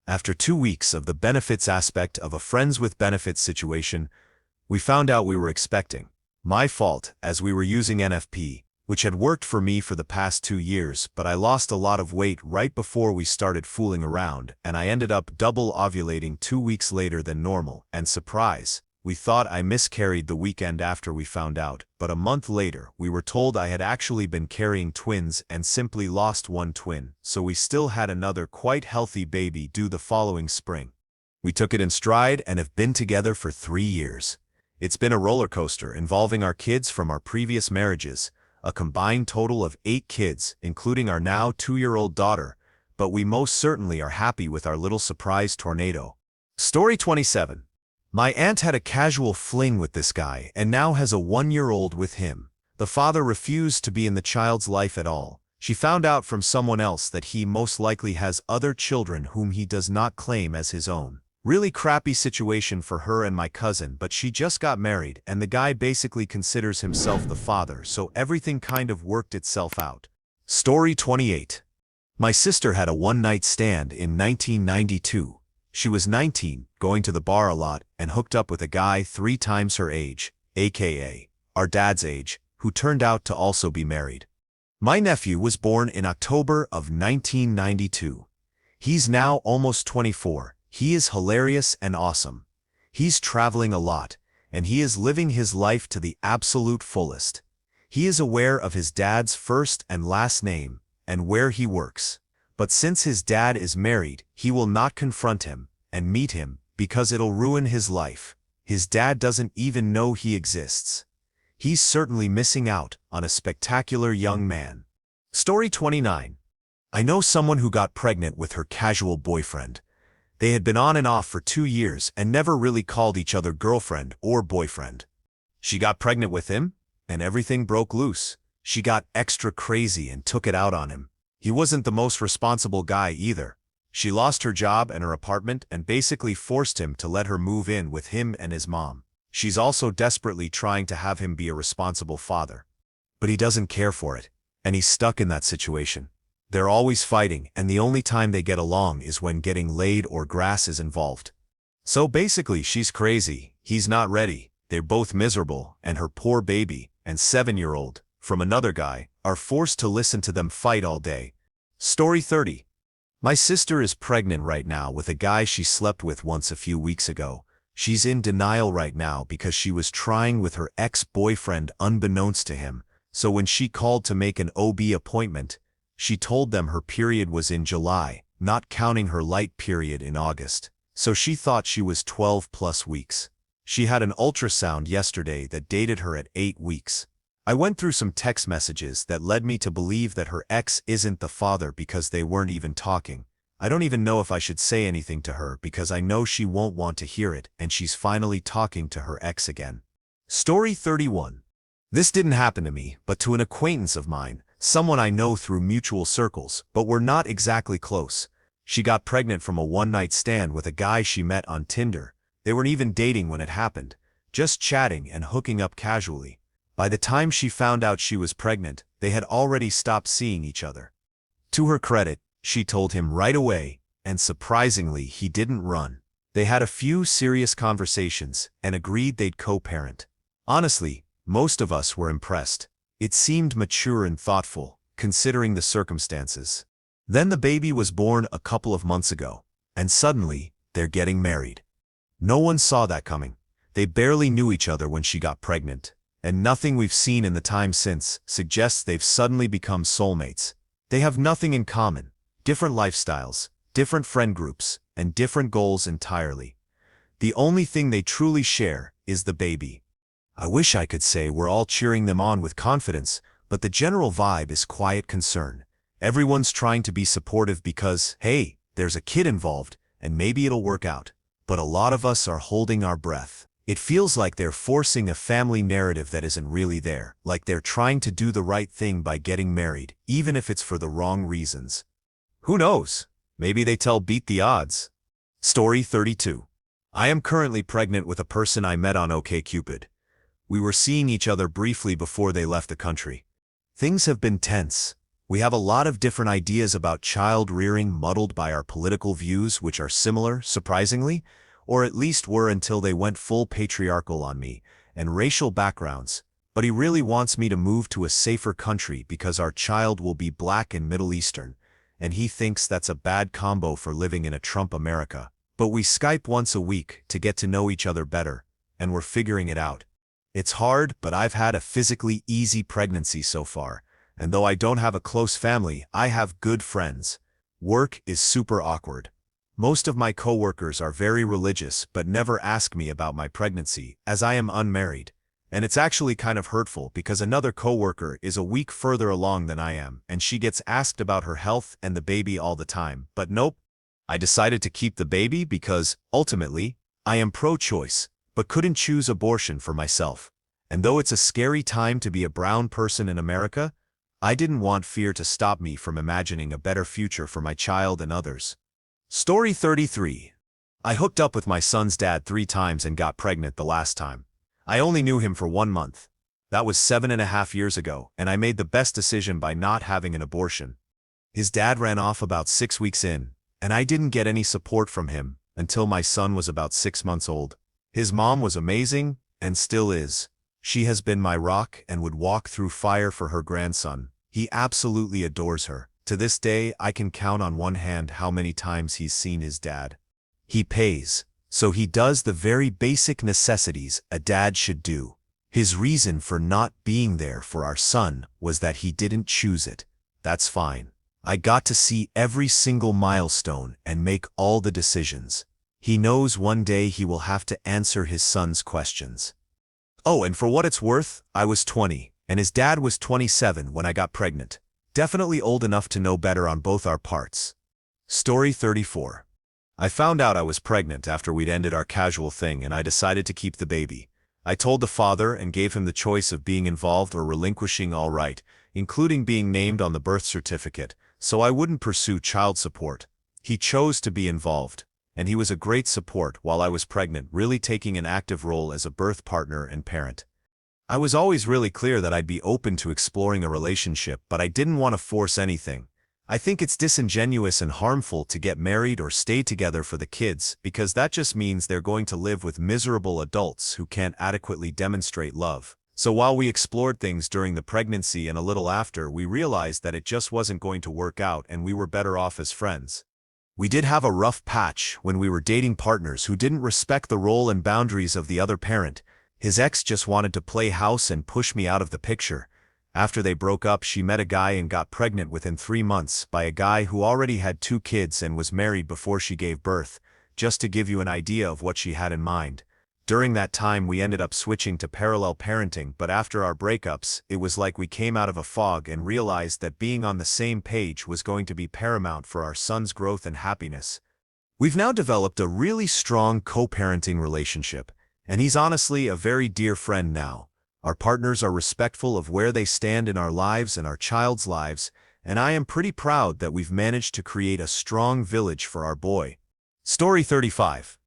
After 2 weeks of the benefits aspect of a friends with benefits situation, we found out we were expecting. My fault, as we were using NFP, which had worked for me for the past 2 years, but I lost a lot of weight right before we started fooling around, and I ended up double ovulating 2 weeks later than normal, and surprise, we thought I miscarried the weekend after we found out, but a month later we were told I had actually been carrying twins and simply lost one twin, so we still had another quite healthy baby due the following spring. We took it in stride and have been together for 3 years. It's been a roller coaster involving our kids from our previous marriages, a combined total of 8 kids, including our now 2-year-old daughter, but we most certainly are happy with our little surprise tornado. Story 27. My aunt had a casual fling with this guy and now has a 1-year-old with him. The father refused to be in the child's life at all. She found out from someone else that he most likely has other children whom he does not claim as his own. Really crappy situation for her and my cousin, but she just got married and the guy basically considers himself the father, so everything kind of worked itself out. Story 28. My sister had a one-night stand in 1992. She was 19, going to the bar a lot, and hooked up with a guy 3 times her age, aka our dad's age, who turned out to also be married. My nephew was born in October of 1992. He's now almost 24. He is hilarious and awesome. He's traveling a lot, and he is living his life to the absolute fullest. He is aware of his dad's first and last name, and where he works. But since his dad is married, he will not confront him and meet him because it'll ruin his life. His dad doesn't even know he exists. He's certainly missing out on a spectacular young man. Story 29. I know someone who got pregnant with her casual boyfriend. They had been on and off for 2 years and never really called each other girlfriend or boyfriend. She got pregnant with him, and everything broke loose. She got extra crazy and took it out on him. He wasn't the most responsible guy either. She lost her job and her apartment and basically forced him to let her move in with him and his mom. She's also desperately trying to have him be a responsible father. But he doesn't care for it, and he's stuck in that situation. They're always fighting, and the only time they get along is when getting laid or grass is involved. So basically, she's crazy, he's not ready, they're both miserable, and her poor baby, and 7-year-old, from another guy, are forced to listen to them fight all day. Story 30. My sister is pregnant right now with a guy she slept with once a few weeks ago. She's in denial right now because she was trying with her ex-boyfriend unbeknownst to him, so when she called to make an OB appointment, she told them her period was in July, not counting her light period in August. So she thought she was 12+ weeks. She had an ultrasound yesterday that dated her at 8 weeks. I went through some text messages that led me to believe that her ex isn't the father because they weren't even talking. I don't even know if I should say anything to her because I know she won't want to hear it, and she's finally talking to her ex again. Story 31. This didn't happen to me, but to an acquaintance of mine, someone I know through mutual circles, but we're not exactly close. She got pregnant from a one-night stand with a guy she met on Tinder. They weren't even dating when it happened, just chatting and hooking up casually. By the time she found out she was pregnant, they had already stopped seeing each other. To her credit, she told him right away, and surprisingly, he didn't run. They had a few serious conversations and agreed they'd co-parent. Honestly, most of us were impressed. It seemed mature and thoughtful, considering the circumstances. Then the baby was born a couple of months ago, and suddenly, they're getting married. No one saw that coming. They barely knew each other when she got pregnant, and nothing we've seen in the time since suggests they've suddenly become soulmates. They have nothing in common, different lifestyles, different friend groups, and different goals entirely. The only thing they truly share is the baby. I wish I could say we're all cheering them on with confidence, but the general vibe is quiet concern. Everyone's trying to be supportive because, hey, there's a kid involved, and maybe it'll work out. But a lot of us are holding our breath. It feels like they're forcing a family narrative that isn't really there, like they're trying to do the right thing by getting married, even if it's for the wrong reasons. Who knows? Maybe they beat the odds. Story 32. I am currently pregnant with a person I met on OkCupid. We were seeing each other briefly before they left the country. Things have been tense. We have a lot of different ideas about child rearing muddled by our political views, which are similar, surprisingly, or at least were until they went full patriarchal on me, and racial backgrounds. But he really wants me to move to a safer country because our child will be Black and Middle Eastern, and he thinks that's a bad combo for living in a Trump America. But we Skype once a week to get to know each other better, and we're figuring it out. It's hard, but I've had a physically easy pregnancy so far, and though I don't have a close family, I have good friends. Work is super awkward. Most of my coworkers are very religious but never ask me about my pregnancy, as I am unmarried. And it's actually kind of hurtful because another coworker is a week further along than I am, and she gets asked about her health and the baby all the time. But nope, I decided to keep the baby because, ultimately, I am pro-choice, but couldn't choose abortion for myself. And though it's a scary time to be a brown person in America, I didn't want fear to stop me from imagining a better future for my child and others. Story 33. I hooked up with my son's dad 3 times and got pregnant the last time. I only knew him for 1 month. That was 7.5 years ago, and I made the best decision by not having an abortion. His dad ran off about 6 weeks in, and I didn't get any support from him until my son was about 6 months old. His mom was amazing, and still is. She has been my rock and would walk through fire for her grandson. He absolutely adores her. To this day, I can count on one hand how many times he's seen his dad. He pays, so he does the very basic necessities a dad should do. His reason for not being there for our son was that he didn't choose it. That's fine. I got to see every single milestone and make all the decisions. He knows one day he will have to answer his son's questions. Oh, and for what it's worth, I was 20, and his dad was 27 when I got pregnant. Definitely old enough to know better on both our parts. Story 34. I found out I was pregnant after we'd ended our casual thing, and I decided to keep the baby. I told the father and gave him the choice of being involved or relinquishing all right, including being named on the birth certificate, so I wouldn't pursue child support. He chose to be involved, and he was a great support while I was pregnant, really taking an active role as a birth partner and parent. I was always really clear that I'd be open to exploring a relationship, but I didn't want to force anything. I think it's disingenuous and harmful to get married or stay together for the kids, because that just means they're going to live with miserable adults who can't adequately demonstrate love. So while we explored things during the pregnancy and a little after, we realized that it just wasn't going to work out and we were better off as friends. We did have a rough patch when we were dating partners who didn't respect the role and boundaries of the other parent. His ex just wanted to play house and push me out of the picture. After they broke up, she met a guy and got pregnant within 3 months by a guy who already had 2 kids and was married before she gave birth, just to give you an idea of what she had in mind. During that time, we ended up switching to parallel parenting, but after our breakups, it was like we came out of a fog and realized that being on the same page was going to be paramount for our son's growth and happiness. We've now developed a really strong co-parenting relationship, and he's honestly a very dear friend now. Our partners are respectful of where they stand in our lives and our child's lives, and I am pretty proud that we've managed to create a strong village for our boy. Story 35.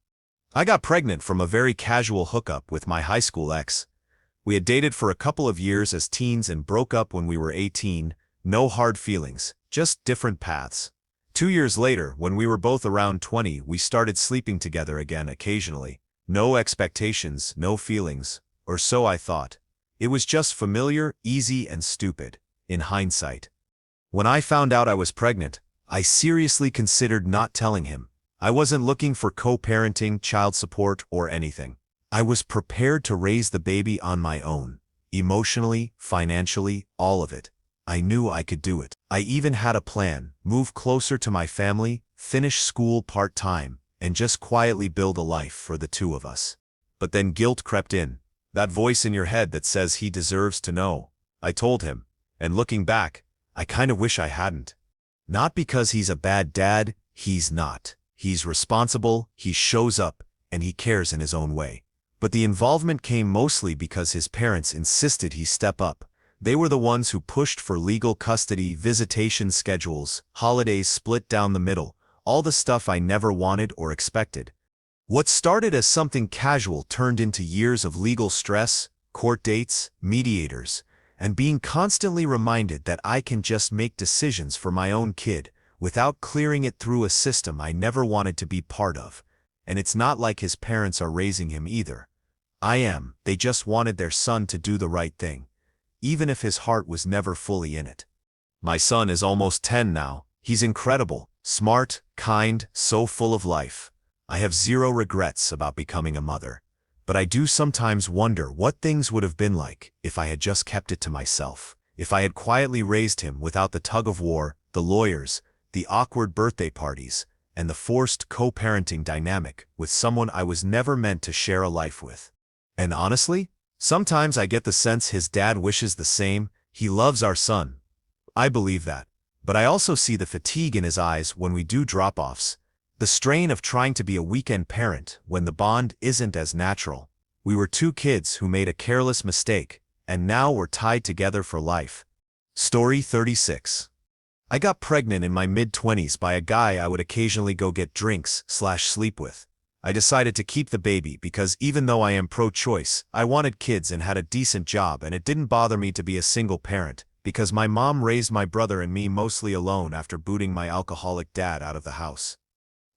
I got pregnant from a very casual hookup with my high school ex. We had dated for a couple of years as teens and broke up when we were 18, no hard feelings, just different paths. 2 years later, when we were both around 20, we started sleeping together again occasionally. No expectations, no feelings, or so I thought. It was just familiar, easy, and stupid, in hindsight. When I found out I was pregnant, I seriously considered not telling him. I wasn't looking for co-parenting, child support, or anything. I was prepared to raise the baby on my own. Emotionally, financially, all of it. I knew I could do it. I even had a plan: move closer to my family, finish school part-time, and just quietly build a life for the 2 of us. But then guilt crept in. That voice in your head that says he deserves to know. I told him, and looking back, I kind of wish I hadn't. Not because he's a bad dad, he's not. He's responsible, he shows up, and he cares in his own way. But the involvement came mostly because his parents insisted he step up. They were the ones who pushed for legal custody, visitation schedules, holidays split down the middle, all the stuff I never wanted or expected. What started as something casual turned into years of legal stress, court dates, mediators, and being constantly reminded that I can just make decisions for my own kid without clearing it through a system I never wanted to be part of. And it's not like his parents are raising him either. I am. They just wanted their son to do the right thing, even if his heart was never fully in it. My son is almost 10 now. He's incredible, smart, kind, so full of life. I have zero regrets about becoming a mother, but I do sometimes wonder what things would have been like if I had just kept it to myself, if I had quietly raised him without the tug-of-war, the lawyers, the awkward birthday parties, and the forced co-parenting dynamic with someone I was never meant to share a life with. And honestly, sometimes I get the sense his dad wishes the same. He loves our son. I believe that. But I also see the fatigue in his eyes when we do drop-offs. The strain of trying to be a weekend parent when the bond isn't as natural. We were 2 kids who made a careless mistake, and now we're tied together for life. Story 36. I got pregnant in my mid-20s by a guy I would occasionally go get drinks/sleep with. I decided to keep the baby because even though I am pro-choice, I wanted kids and had a decent job, and it didn't bother me to be a single parent because my mom raised my brother and me mostly alone after booting my alcoholic dad out of the house.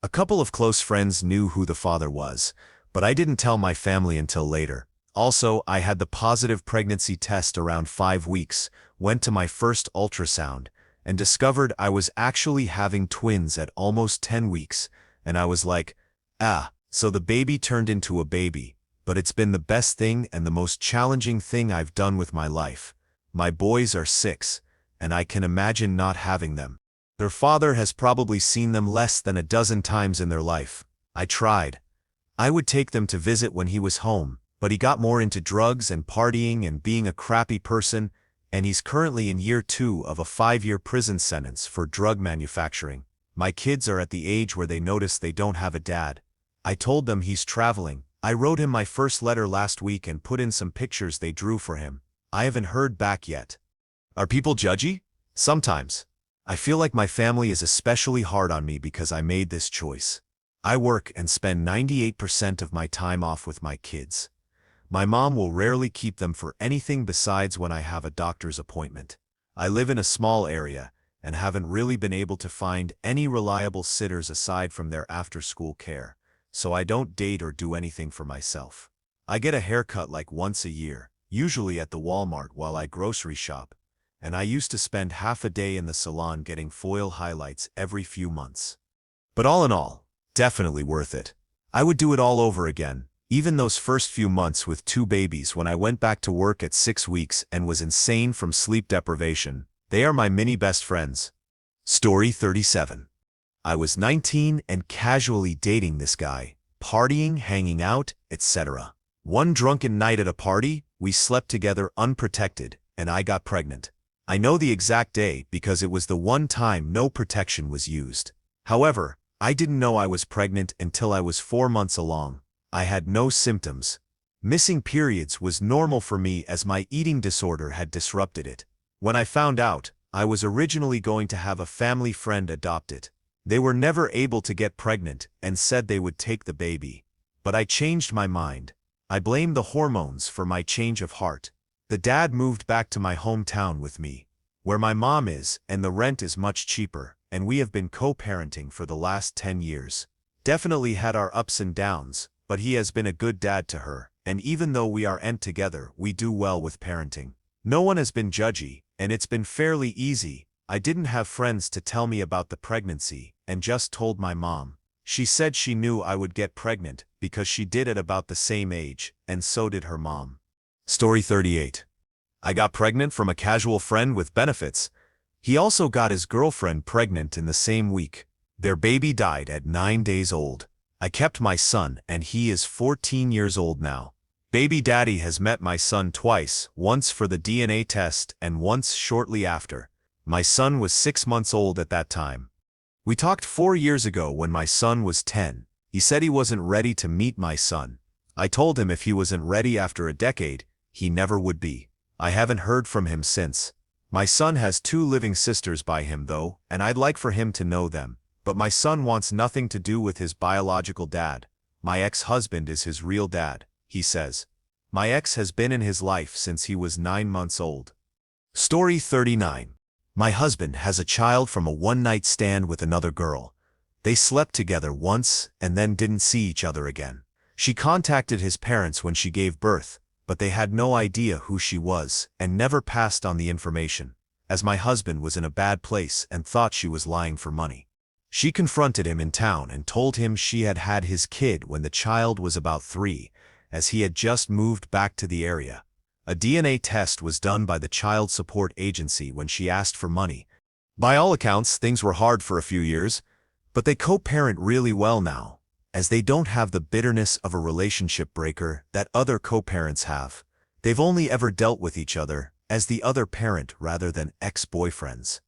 A couple of close friends knew who the father was, but I didn't tell my family until later. Also, I had the positive pregnancy test around 5 weeks, went to my first ultrasound, and discovered I was actually having twins at almost 10 weeks, and I was like, so the baby turned into a baby, but it's been the best thing and the most challenging thing I've done with my life. My boys are 6, and I can imagine not having them. Their father has probably seen them less than a dozen times in their life. I tried. I would take them to visit when he was home, but he got more into drugs and partying and being a crappy person, and he's currently in year 2 of a 5-year prison sentence for drug manufacturing. My kids are at the age where they notice they don't have a dad. I told them he's traveling. I wrote him my first letter last week and put in some pictures they drew for him. I haven't heard back yet. Are people judgy? Sometimes. I feel like my family is especially hard on me because I made this choice. I work and spend 98% of my time off with my kids. My mom will rarely keep them for anything besides when I have a doctor's appointment. I live in a small area and haven't really been able to find any reliable sitters aside from their after-school care, so I don't date or do anything for myself. I get a haircut like once a year, usually at the Walmart while I grocery shop, and I used to spend half a day in the salon getting foil highlights every few months. But all in all, definitely worth it. I would do it all over again, even those first few months with 2 babies when I went back to work at 6 weeks and was insane from sleep deprivation. They are my mini best friends. Story 37. I was 19 and casually dating this guy, partying, hanging out, etc. One drunken night at a party, we slept together unprotected, and I got pregnant. I know the exact day because it was the one time no protection was used. However, I didn't know I was pregnant until I was 4 months along. I had no symptoms. Missing periods was normal for me as my eating disorder had disrupted it. When I found out, I was originally going to have a family friend adopt it. They were never able to get pregnant and said they would take the baby. But I changed my mind. I blame the hormones for my change of heart. The dad moved back to my hometown with me, where my mom is, and the rent is much cheaper, and we have been co-parenting for the last 10 years. Definitely had our ups and downs, but he has been a good dad to her, and even though we aren't together, we do well with parenting. No one has been judgy, and it's been fairly easy. I didn't have friends to tell me about the pregnancy, and just told my mom. She said she knew I would get pregnant because she did at about the same age, and so did her mom. Story 38. I got pregnant from a casual friend with benefits. He also got his girlfriend pregnant in the same week. Their baby died at 9 days old. I kept my son, and he is 14 years old now. Baby daddy has met my son twice, once for the DNA test and once shortly after. My son was 6 months old at that time. We talked 4 years ago when my son was 10. He said he wasn't ready to meet my son. I told him if he wasn't ready after a decade, he never would be. I haven't heard from him since. My son has 2 living sisters by him though, and I'd like for him to know them. But my son wants nothing to do with his biological dad. My ex-husband is his real dad, he says. My ex has been in his life since he was 9 months old. Story 39. My husband has a child from a one-night stand with another girl. They slept together once and then didn't see each other again. She contacted his parents when she gave birth, but they had no idea who she was and never passed on the information, as my husband was in a bad place and thought she was lying for money. She confronted him in town and told him she had had his kid when the child was about 3, as he had just moved back to the area. A DNA test was done by the child support agency when she asked for money. By all accounts, things were hard for a few years, but they co-parent really well now, as they don't have the bitterness of a relationship breaker that other co-parents have. They've only ever dealt with each other as the other parent rather than ex-boyfriends.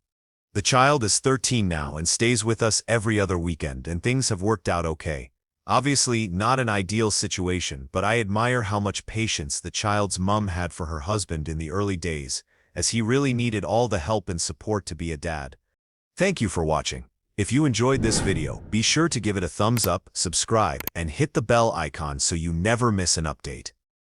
The child is 13 now and stays with us every other weekend, and things have worked out okay. Obviously, not an ideal situation, but I admire how much patience the child's mom had for her husband in the early days, as he really needed all the help and support to be a dad. Thank you for watching. If you enjoyed this video, be sure to give it a thumbs up, subscribe, and hit the bell icon so you never miss an update.